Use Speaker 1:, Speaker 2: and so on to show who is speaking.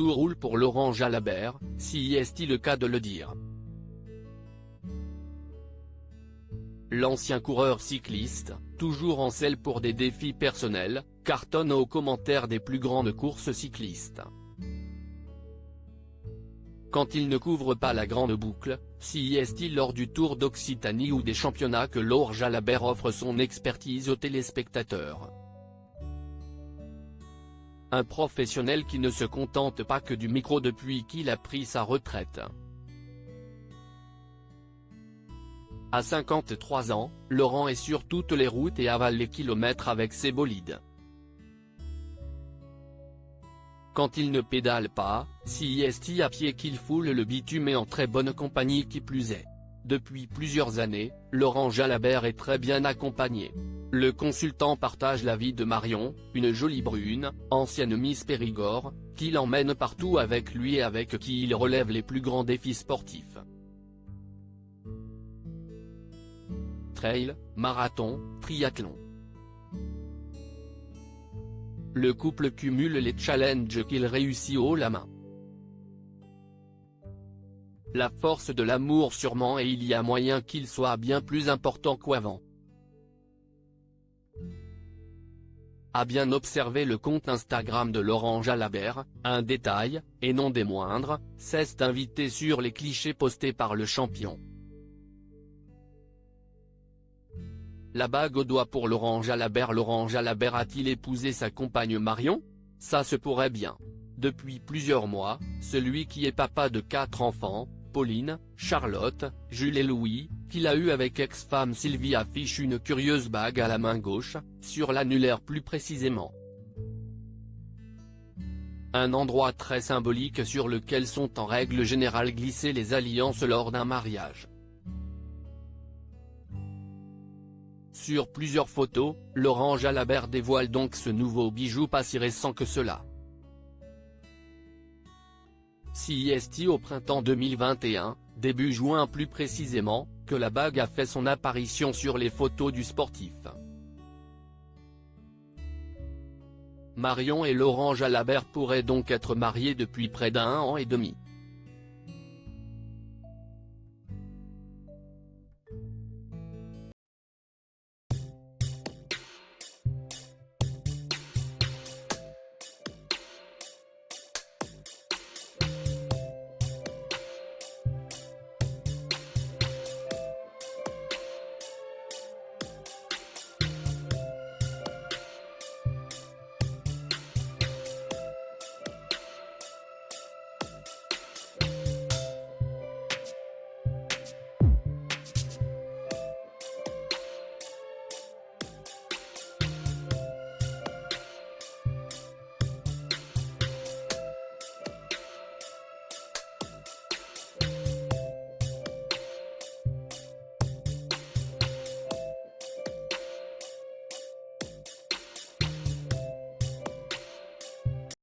Speaker 1: tout roule pour Laurent Jalabert, si est-il le cas de le dire. L'ancien coureur cycliste, toujours en selle pour des défis personnels, cartonne aux commentaires des plus grandes courses cyclistes. Quand il ne couvre pas la grande boucle, si est-il lors du Tour d'Occitanie ou des championnats que Laurent Jalabert offre son expertise aux téléspectateurs. Un professionnel qui ne se contente pas que du micro depuis qu'il a pris sa retraite. À 53 ans, Laurent est sur toutes les routes et avale les kilomètres avec ses bolides. Quand il ne pédale pas, si est à pied qu'il foule le bitume et en très bonne compagnie qui plus est. Depuis plusieurs années, Laurent Jalabert est très bien accompagné. Le consultant partage la vie de Marion, une jolie brune, ancienne Miss Périgord, qui l'emmène partout avec lui et avec qui il relève les plus grands défis sportifs. Trail, marathon, triathlon. Le couple cumule les challenges qu'il réussit haut la main. La force de l'amour sûrement, et il y a moyen qu'il soit bien plus important qu'avant. A bien observer le compte Instagram de Laurent Jalabert, un détail, et non des moindres, cesse d'inviter sur les clichés postés par le champion. La bague au doigt pour Laurent Jalabert. Laurent Jalabert a-t-il épousé sa compagne Marion? Ça se pourrait bien. Depuis plusieurs mois, celui qui est papa de 4 enfants, Pauline, Charlotte, Jules et Louis, qu'il a eu avec ex-femme Sylvie, affiche une curieuse bague à la main gauche, sur l'annulaire plus précisément. Un endroit très symbolique sur lequel sont en règle générale glissées les alliances lors d'un mariage. Sur plusieurs photos, Laurent Jalabert dévoile donc ce nouveau bijou pas si récent que cela. Si est au printemps 2021, début juin plus précisément, que la bague a fait son apparition sur les photos du sportif. Marion et Laurent Jalabert pourraient donc être mariés depuis près d'1 an et demi.